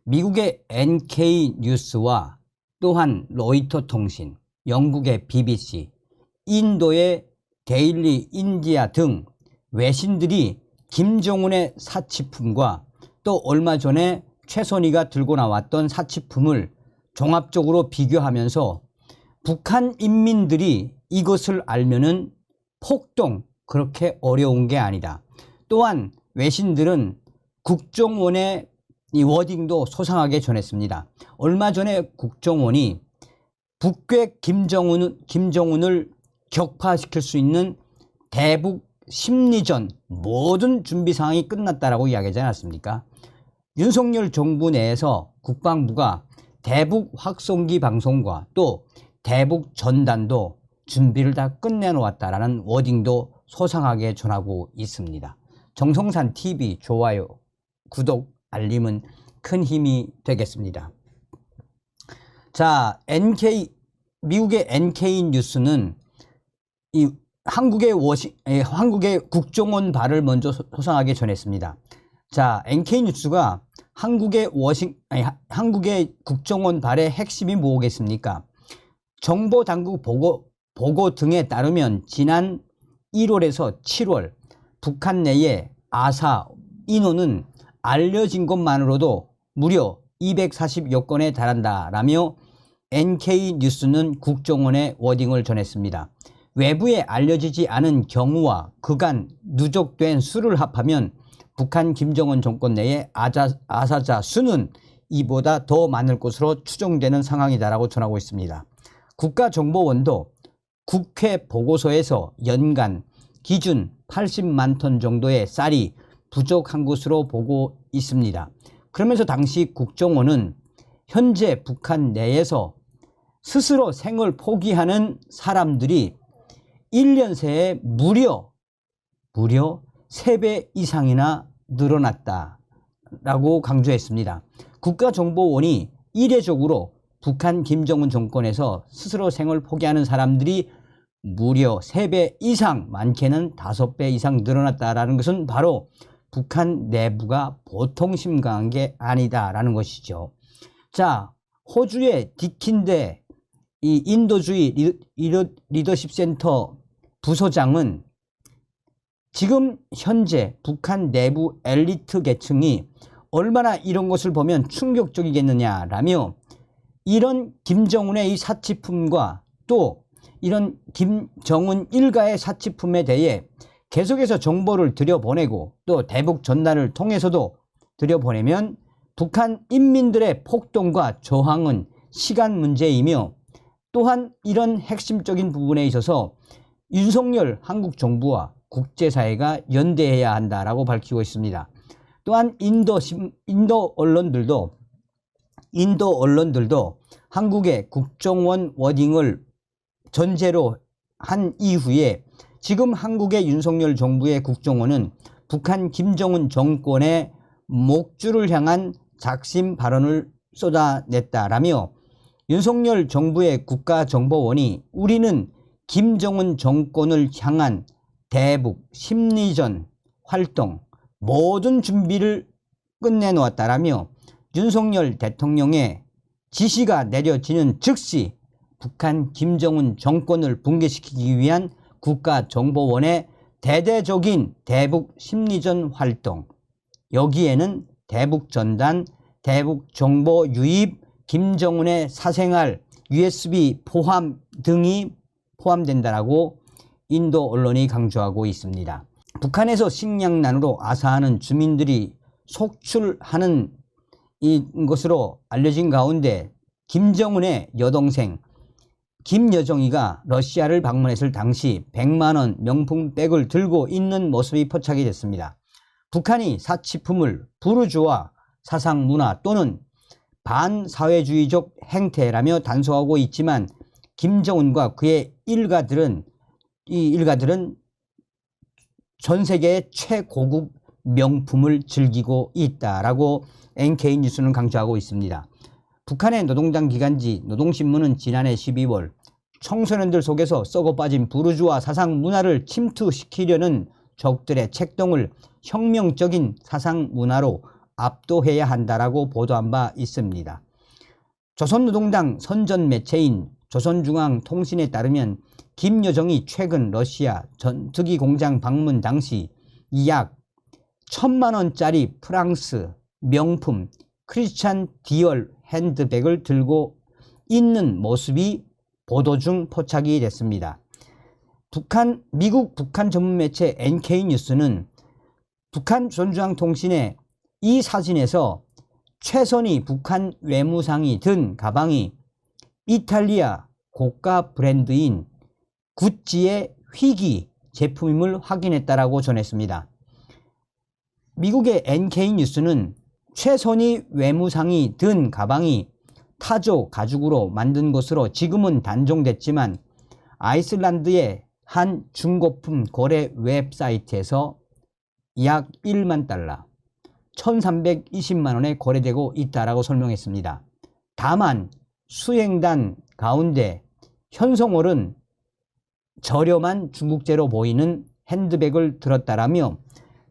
미국의 NK뉴스와 또한 로이터 통신, 영국의 BBC, 인도의 데일리 인디아 등 외신들이 김정은의 사치품과 또 얼마 전에 최선희가 들고 나왔던 사치품을 종합적으로 비교하면서 북한 인민들이 이것을 알면은 폭동 그렇게 어려운 게 아니다. 또한 외신들은 국정원의 이 워딩도 소상하게 전했습니다. 얼마 전에 국정원이 북괴 김정은을 격파시킬 수 있는 대북 심리전 모든 준비 상황이 끝났다라고 이야기하지 않았습니까? 윤석열 정부 내에서 국방부가 대북 확성기 방송과 또 대북 전단도 준비를 다 끝내놓았다라는 워딩도 소상하게 전하고 있습니다. 정성산 TV 좋아요, 구독, 알림은 큰 힘이 되겠습니다. 자, 미국의 NK뉴스는 이 한국의 국정원 발을 먼저 소상하게 전했습니다. 자, NK뉴스가 한국의 국정원 발의 핵심이 뭐겠습니까? 정보당국 보고 등에 따르면 지난 1월에서 7월 북한 내의 아사 인원은 알려진 것만으로도 무려 240여 건에 달한다라며 NK뉴스는 국정원의 워딩을 전했습니다. 외부에 알려지지 않은 경우와 그간 누적된 수를 합하면 북한 김정은 정권 내의 아사자 수는 이보다 더 많을 것으로 추정되는 상황이다라고 전하고 있습니다. 국가정보원도 국회 보고서에서 연간 기준 80만 톤 정도의 쌀이 부족한 것으로 보고 있습니다. 그러면서 당시 국정원은 현재 북한 내에서 스스로 생을 포기하는 사람들이 1년 새에 무려 3배 이상이나 늘어났다라고 강조했습니다. 국가정보원이 이례적으로 북한 김정은 정권에서 스스로 생을 포기하는 사람들이 무려 3배 이상, 많게는 5배 이상 늘어났다라는 것은 바로 북한 내부가 보통 심각한 게 아니다라는 것이죠. 자, 호주의 디킨데 이 인도주의 리더십 센터 부소장은 지금 현재 북한 내부 엘리트 계층이 얼마나 이런 것을 보면 충격적이겠느냐라며 이런 김정은의 이 사치품과 또 이런 김정은 일가의 사치품에 대해 계속해서 정보를 들여보내고 또 대북 전단을 통해서도 들여보내면 북한 인민들의 폭동과 저항은 시간 문제이며 또한 이런 핵심적인 부분에 있어서 윤석열 한국 정부와 국제사회가 연대해야 한다라고 밝히고 있습니다. 또한 인도 언론들도 한국의 국정원 워딩을 전제로 한 이후에 지금 한국의 윤석열 정부의 국정원은 북한 김정은 정권의 목줄을 향한 작심 발언을 쏟아냈다라며 윤석열 정부의 국가정보원이 우리는 김정은 정권을 향한 대북 심리전 활동 모든 준비를 끝내놓았다라며 윤석열 대통령의 지시가 내려지는 즉시 북한 김정은 정권을 붕괴시키기 위한 국가정보원의 대대적인 대북 심리전 활동, 여기에는 대북전단, 대북정보 유입, 김정은의 사생활, USB 포함 등이 포함된다라고 인도 언론이 강조하고 있습니다. 북한에서 식량난으로 아사하는 주민들이 속출하는 것으로 알려진 가운데 김정은의 여동생 김여정이가 러시아를 방문했을 당시 100만 원 명품백을 들고 있는 모습이 포착이 됐습니다. 북한이 사치품을 부르주아 사상문화 또는 반사회주의적 행태라며 단속하고 있지만 김정은과 그의 일가들은 전 세계의 최고급 명품을 즐기고 있다라고 NK뉴스는 강조하고 있습니다. 북한의 노동당 기관지 노동신문은 지난해 12월 청소년들 속에서 썩어 빠진 부르주아 사상 문화를 침투시키려는 적들의 책동을 혁명적인 사상 문화로 압도해야 한다라고 보도한 바 있습니다. 조선노동당 선전 매체인 조선중앙통신에 따르면 김여정이 최근 러시아 전투기 공장 방문 당시 약 1,000만 원짜리 프랑스 명품 크리스찬 디올 핸드백을 들고 있는 모습이 보도 중 포착이 됐습니다. 미국 북한 전문 매체 NK뉴스는 북한 조선중앙통신의 이 사진에서 최선희 북한 외무상이 든 가방이 이탈리아 고가 브랜드인 구찌의 휘기 제품임을 확인했다라고 전했습니다. 미국의 NK뉴스는 최선희 외무상이 든 가방이 타조 가죽으로 만든 것으로 지금은 단종됐지만 아이슬란드의 한 중고품 거래 웹사이트에서 약 1만 달러, 1,320만 원에 거래되고 있다라고 설명했습니다. 다만 수행단 가운데 현성월은 저렴한 중국제로 보이는 핸드백을 들었다라며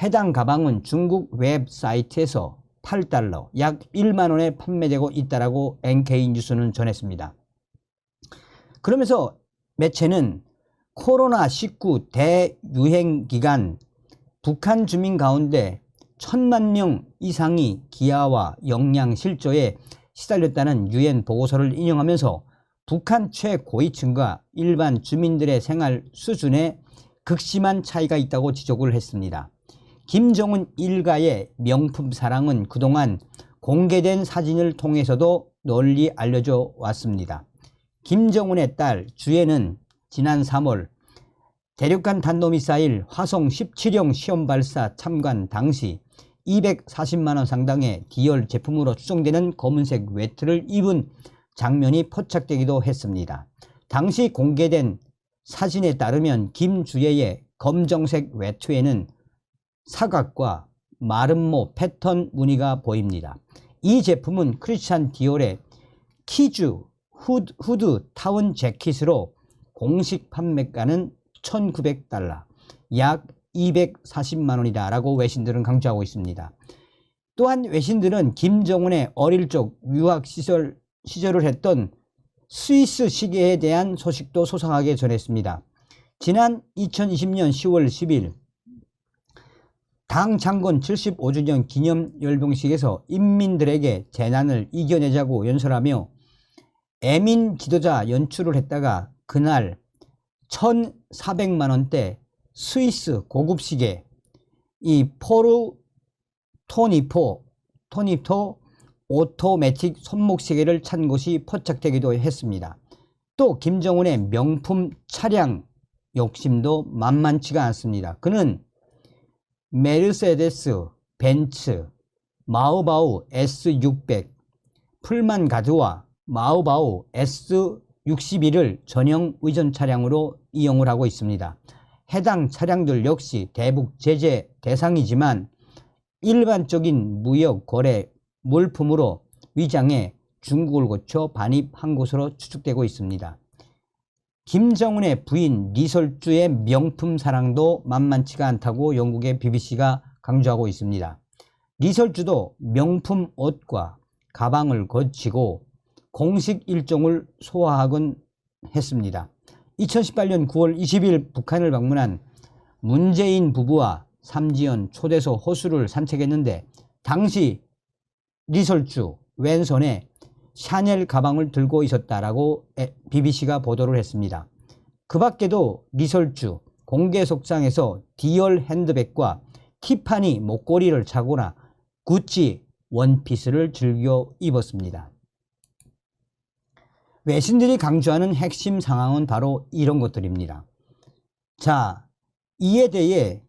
해당 가방은 중국 웹사이트에서 8달러, 약 1만 원에 판매되고 있다라고 NK뉴스는 전했습니다. 그러면서 매체는 코로나19 대유행 기간 북한 주민 가운데 1,000만 명 이상이 기아와 영양실조에 시달렸다는 유엔 보고서를 인용하면서 북한 최고위층과 일반 주민들의 생활 수준에 극심한 차이가 있다고 지적을 했습니다. 김정은 일가의 명품 사랑은 그동안 공개된 사진을 통해서도 널리 알려져 왔습니다. 김정은의 딸 주애는 지난 3월 대륙간 탄도미사일 화성 17형 시험 발사 참관 당시 240만 원 상당의 디올 제품으로 추정되는 검은색 외투를 입은 장면이 포착되기도 했습니다. 당시 공개된 사진에 따르면 김주애의 검정색 외투에는 사각과 마름모 패턴 무늬가 보입니다. 이 제품은 크리스찬 디올의 키즈 후드 타운 재킷으로 공식 판매가는 1,900달러, 약 240만 원이다 라고 외신들은 강조하고 있습니다. 또한 외신들은 김정은의 어릴 적 유학 시절을 했던 스위스 시계에 대한 소식도 소상하게 전했습니다. 지난 2020년 10월 10일 당 창건 75주년 기념 열병식에서 인민들에게 재난을 이겨내자고 연설하며 애민 지도자 연출을 했다가 그날 1,400만 원대 스위스 고급 시계 이 포르 토니토 오토매틱 손목 시계를 찬 것이 포착되기도 했습니다. 또 김정은의 명품 차량 욕심도 만만치가 않습니다. 그는 메르세데스, 벤츠, 마우바우 S600, 풀만 가드와 마우바우 S61을 전용 의전 차량으로 이용을 하고 있습니다. 해당 차량들 역시 대북 제재 대상이지만 일반적인 무역 거래 물품으로 위장해 중국을 거쳐 반입한 것으로 추측되고 있습니다. 김정은의 부인 리설주의 명품 사랑도 만만치가 않다고 영국의 BBC가 강조하고 있습니다. 리설주도 명품 옷과 가방을 거치고 공식 일정을 소화하곤 했습니다. 2018년 9월 20일 북한을 방문한 문재인 부부와 삼지연 초대소 호수를 산책했는데 당시 리설주 왼손에 샤넬 가방을 들고 있었다라고 BBC가 보도를 했습니다. 그 밖에도 리설주 공개 속상에서 디올 핸드백과 티파니 목걸이를 차거나 구찌 원피스를 즐겨 입었습니다. 외신들이 강조하는 핵심 상황은 바로 이런 것들입니다. 자, 이에 대해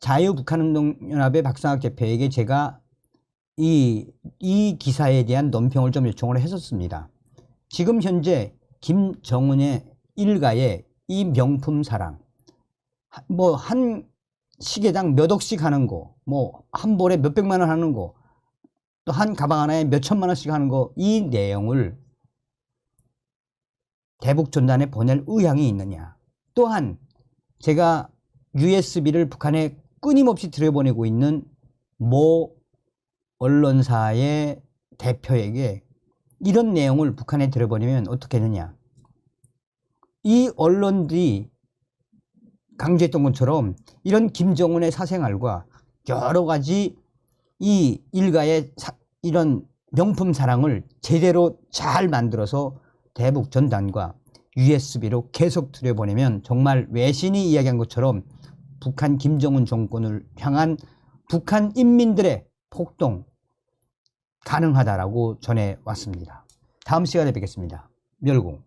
자유북한운동연합의 박상학 대표에게 제가 이 기사에 대한 논평을 좀 요청을 했었습니다. 지금 현재 김정은의 일가의 이 명품 사랑, 뭐 한 시계당 몇 억씩 하는 거, 뭐 한 볼에 몇백만 원 하는 거, 또 한 가방 하나에 몇천만 원씩 하는 거, 이 내용을 대북 전단에 보낼 의향이 있느냐. 또한 제가 USB를 북한에 끊임없이 들여보내고 있는 모 언론사의 대표에게 이런 내용을 북한에 들어보내면 어떻게 되느냐. 이 언론들이 강조했던 것처럼 이런 김정은의 사생활과 여러 가지 이 일가의 이런 명품 사랑을 제대로 잘 만들어서 대북 전단과 USB로 계속 들여보내면 정말 외신이 이야기한 것처럼 북한 김정은 정권을 향한 북한 인민들의 폭동 가능하다라고 전해왔습니다. 다음 시간에 뵙겠습니다. 멸공.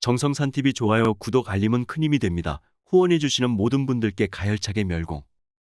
정성산 TV 좋아요, 구독, 알림은 큰 힘이 됩니다. 후원해주시는 모든 분들께 가열차게 멸공.